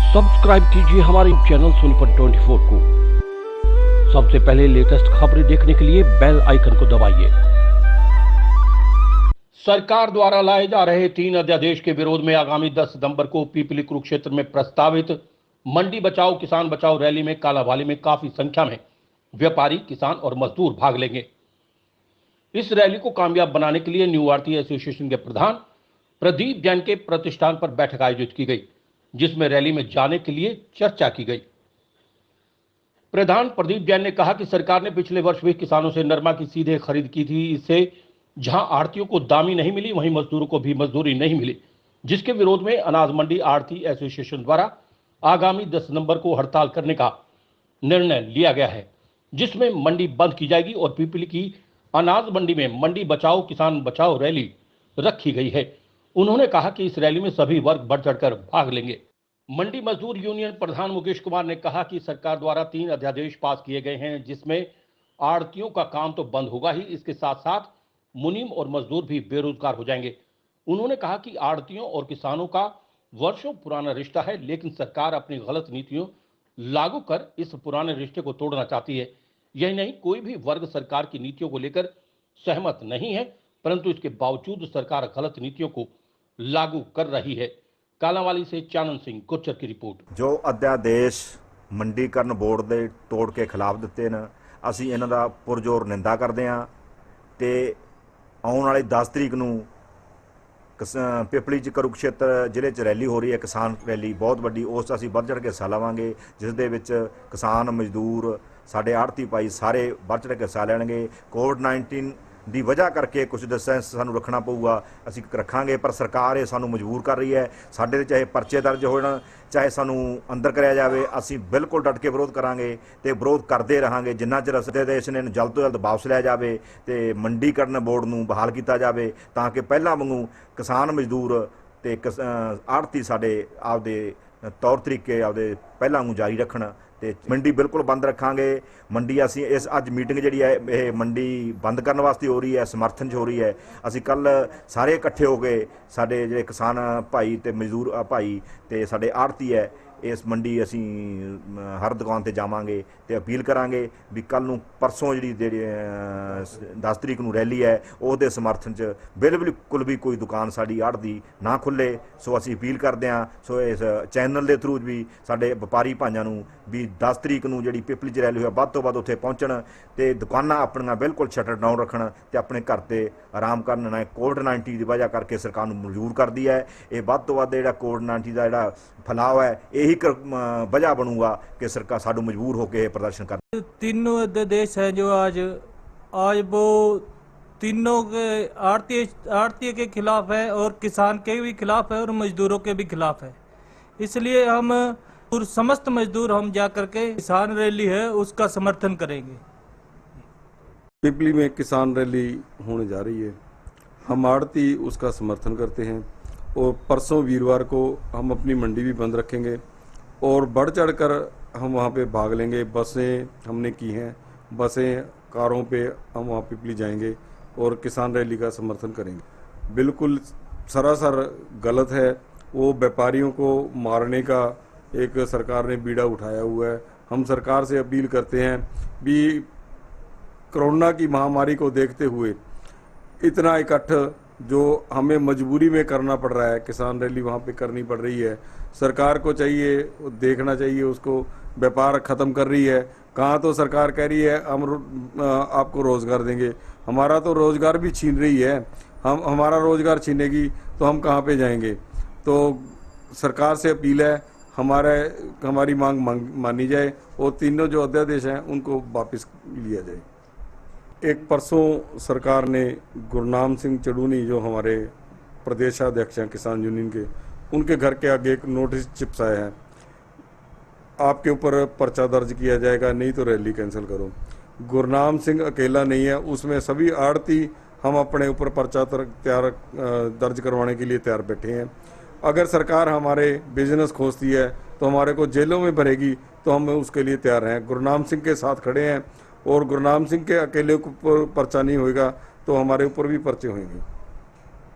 Subscribe कीजिए हमारे channel Sonipat 24 को। सबसे पहले लेटेस्ट खबरें देखने के लिए बेल आइकन को दबाइए। सरकार द्वारा लाए जा रहे 3 अध्यादेश के विरोध में आगामी 10 सितंबर को पीपली कुरुक्षेत्र में प्रस्तावित मंडी बचाओ किसान बचाओ रैली में कालावाली में काफी संख्या में व्यापारी, किसान और मजदूर भाग लेंगे। इस रैली को कामयाब बनाने के लिए न्यू आरती एसोसिएशन के प्रधान प्रदीप जैन के प्रतिष्ठान पर बैठक आयोजित की गई, जिसमें रैली में जाने के लिए चर्चा की गई। प्रधान प्रदीप जैन ने कहा कि सरकार ने पिछले वर्ष भी किसानों से नरमा की सीधे खरीद की थी। इससे जहां आढ़तियों को दामी नहीं मिली, वहीं मजदूरों को भी मजदूरी नहीं मिली, जिसके विरोध में अनाज मंडी आढ़ती एसोसिएशन द्वारा आगामी 10 नवंबर को हड़ताल करने का निर्णय लिया गया है, जिसमें मंडी बंद की जाएगी और पीपली की अनाज मंडी में मंडी बचाओ किसान बचाओ रैली रखी गई है। उन्होंने कहा कि इस रैली में सभी वर्ग बढ़ चढ़कर भाग लेंगे। मंडी मजदूर यूनियन प्रधान मुकेश कुमार ने कहा कि सरकार द्वारा 3 अध्यादेश पास किए गए हैं, जिसमें आढ़तियों का काम तो बंद होगा ही, इसके साथ साथ मुनीम और मजदूर भी बेरोजगार हो जाएंगे। उन्होंने कहा कि आढ़तियों और किसानों का वर्षों पुराना रिश्ता है, लेकिन सरकार अपनी गलत नीतियों लागू कर इस पुराने रिश्ते को तोड़ना चाहती है। यही नहीं, कोई भी वर्ग सरकार की नीतियों को लेकर सहमत नहीं है, परंतु इसके बावजूद सरकार गलत नीतियों को लागू कर रही है। कालावाली से चानन सिंह गुर्जर की रिपोर्ट। जो अध्यादेश मंडीकरण बोर्ड ਦੇ ਤੋੜ के खिलाफ ਦਿੱਤੇ ਨੇ, ਅਸੀਂ ਇਹਨਾਂ ਦਾ ਪੁਰਜ਼ੋਰ ਨਿੰਦਾ ਕਰਦੇ ਹਾਂ ਤੇ ਆਉਣ ਵਾਲੀ 10 ਤਰੀਕ ਨੂੰ ਪਿਪਲੀ ਚ ਕੁਰੂਕਸ਼ੇਤਰ ਜ਼ਿਲ੍ਹੇ ਚ ਰੈਲੀ ਹੋ ਰਹੀ ਹੈ, ਕਿਸਾਨ ਰੈਲੀ ਬਹੁਤ ਵੱਡੀ। ਉਸ ਅਸੀਂ ਵੱਧ ਚੜ੍ਹ ਕੇ ਹਿੱਸਾ ਲਵਾਂਗੇ, ਜਿਸ ਦੇ ਵਿੱਚ ਕਿਸਾਨ, ਮਜ਼ਦੂਰ, ਸਾਡੇ ਆੜਤੀ ਭਾਈ ਸਾਰੇ ਵੱਧ ਚੜ੍ਹ ਕੇ ਹਿੱਸਾ ਲੈਣਗੇ। ਕੋਵਿਡ-19 ਦੀ ਵਜ੍ਹਾ ਕਰਕੇ ਕੁਝ ਡਿਸਟੈਂਸ ਸਾਨੂੰ ਰੱਖਣਾ ਪਊਗਾ, ਅਸੀਂ ਰੱਖਾਂਗੇ, ਪਰ ਸਰਕਾਰ ਇਹ ਸਾਨੂੰ ਮਜਬੂਰ ਕਰ ਰਹੀ ਹੈ। ਸਾਡੇ ਤੇ ਚਾਹੇ ਪਰਚੇ ਦਰਜ ਹੋਣ, ਚਾਹੇ ਸਾਨੂੰ ਅੰਦਰ ਕਰਿਆ ਜਾਵੇ, ਅਸੀਂ ਬਿਲਕੁਲ ਡਟ ਕੇ ਵਿਰੋਧ ਕਰਾਂਗੇ ਤੇ ਵਿਰੋਧ ਕਰਦੇ ਰਹਾਂਗੇ ਜਿੰਨਾ ਚਿਰ ਅਧਿਆਦੇਸ਼ ਨੇ ਜਲਦ ਤੋਂ ਜਲਦ ਵਾਪਸ ਲਿਆ ਜਾਵੇ ਤੇ ਮੰਡੀਕਰਨ ਬੋਰਡ ਨੂੰ ਬਹਾਲ ਕੀਤਾ ਜਾਵੇ, ਤਾਂ ਕਿ ਪਹਿਲਾਂ ਵਾਂਗੂ ਕਿਸਾਨ, ਮਜ਼ਦੂਰ ਤੇ ਆੜਤੀ ਸਾਡੇ ਆਪਦੇ ਤੌਰ ਤਰੀਕੇ ਆਪਦੇ ਪਹਿਲਾਂ ਵਾਂਗੂ ਜਾਰੀ ਰੱਖਣ ਤੇ ਮੰਡੀ ਬਿਲਕੁਲ ਬੰਦ ਰੱਖਾਂਗੇ। ਮੰਡੀ ਅਸੀਂ ਇਸ ਅੱਜ ਮੀਟਿੰਗ ਜਿਹੜੀ ਹੈ ਇਹ ਮੰਡੀ ਬੰਦ ਕਰਨ ਵਾਸਤੇ ਹੋ ਰਹੀ ਹੈ, ਸਮਰਥਨ 'ਚ ਹੋ ਰਹੀ ਹੈ। ਅਸੀਂ ਕੱਲ ਸਾਰੇ ਇਕੱਠੇ ਹੋ ਕੇ ਸਾਡੇ ਜਿਹੜੇ ਕਿਸਾਨ ਭਾਈ ਤੇ ਮਜ਼ਦੂਰ ਭਾਈ ਤੇ ਸਾਡੇ ਆੜਤੀ ਹੈ, ਇਸ ਮੰਡੀ ਅਸੀਂ ਹਰ ਦੁਕਾਨ ਤੇ ਜਾਵਾਂਗੇ ਤੇ ਅਪੀਲ ਕਰਾਂਗੇ ਵੀ ਕੱਲ ਨੂੰ ਪਰਸੋਂ ਜਿਹੜੀ 10 ਤਰੀਕ ਨੂੰ ਰੈਲੀ ਹੈ ਉਹਦੇ ਸਮਰਥਨ 'ਚ ਬਿਲਕੁਲ ਵੀ ਕੋਈ ਦੁਕਾਨ ਸਾਡੀ ਆੜ੍ਹਦੀ ਨਾ ਖੁੱਲੇ। ਸੋ ਅਸੀਂ ਅਪੀਲ ਕਰਦੇ ਹਾਂ, ਸੋ ਇਸ ਚੈਨਲ ਦੇ ਥਰੂ ਵੀ ਸਾਡੇ ਵਪਾਰੀ ਭਾਈਆਂ ਨੂੰ ਵੀ 10 ਤਰੀਕ ਨੂੰ ਜਿਹੜੀ ਪਿਪਲੀ 'ਚ ਰੈਲੀ ਹੋਇਆ ਵੱਧ ਤੋਂ ਵੱਧ ਉੱਥੇ ਪਹੁੰਚਣ ਤੇ ਦੁਕਾਨਾਂ ਆਪਣੀਆਂ ਬਿਲਕੁਲ ਸ਼ਟਰ ਡਾਊਨ ਰੱਖਣ ਤੇ ਆਪਣੇ ਘਰ ਤੇ ਆਰਾਮ ਕਰਨ। ਨਾ ਕੋਵਿਡ-19 ਦੀ ਵਜ੍ਹਾ ਕਰਕੇ ਸਰਕਾਰ ਨੂੰ ਮਜਬੂਰ ਕਰਦੀ ਹੈ। ਇਹ ਵੱਧ ਤੋਂ ਵੱਧ ਜਿਹੜਾ ਕੋਵਿਡ-19 ਦਾ ਜਿਹੜਾ फैलाव है यही वजह बनूंगा कि सरकार साडू मजबूर होकर प्रदर्शन कर। तीनों अध्यादेश है जो आज वो तीनों के आड़ती के खिलाफ है और किसान के भी खिलाफ है और मजदूरों के भी खिलाफ है। इसलिए हम समस्त मजदूर हम जा करके किसान रैली है उसका समर्थन करेंगे। पिपली में किसान रैली होने जा रही है, हम आड़ती उसका समर्थन करते हैं और परसों वीरवार को हम अपनी मंडी भी बंद रखेंगे और बढ़ चढ़ कर हम वहाँ पे भाग लेंगे। बसें हमने की हैं, बसें कारों पे हम वहाँ पिपली जाएंगे और किसान रैली का समर्थन करेंगे। बिल्कुल सरासर गलत है, वो व्यापारियों को मारने का एक सरकार ने बीड़ा उठाया हुआ है। हम सरकार से अपील करते हैं भी कोरोना की महामारी को देखते हुए इतना इकट्ठ जो हमें मजबूरी में करना पड़ रहा है, किसान रैली वहाँ पे करनी पड़ रही है। सरकार को चाहिए, देखना चाहिए, उसको व्यापार ख़त्म कर रही है। कहाँ तो सरकार कह रही है हम आपको रोज़गार देंगे, हमारा तो रोज़गार भी छीन रही है। हमारा रोज़गार छीनेगी तो हम कहाँ पे जाएंगे। तो सरकार से अपील है हमारी मांग मानी जाए और तीनों जो अध्यादेश हैं उनको वापस लिया जाए। एक परसों सरकार ने गुरनाम सिंह चड़ूनी जो हमारे प्रदेशाध्यक्ष हैं किसान यूनियन के, उनके घर के आगे एक नोटिस चिपकाया है, आपके ऊपर पर्चा दर्ज किया जाएगा, नहीं तो रैली कैंसिल करो। गुरनाम सिंह अकेला नहीं है, उसमें सभी आड़ती हम अपने ऊपर पर्चा दर्ज करवाने के लिए तैयार बैठे हैं। अगर सरकार हमारे बिजनेस खोजती है तो हमारे को जेलों में भरेगी, तो हम उसके लिए तैयार हैं। गुरनाम सिंह के साथ खड़े हैं और गुरनाम सिंह के अकेले ऊपर पर्चा नहीं होएगा तो हमारे ऊपर भी पर्चे होंगे।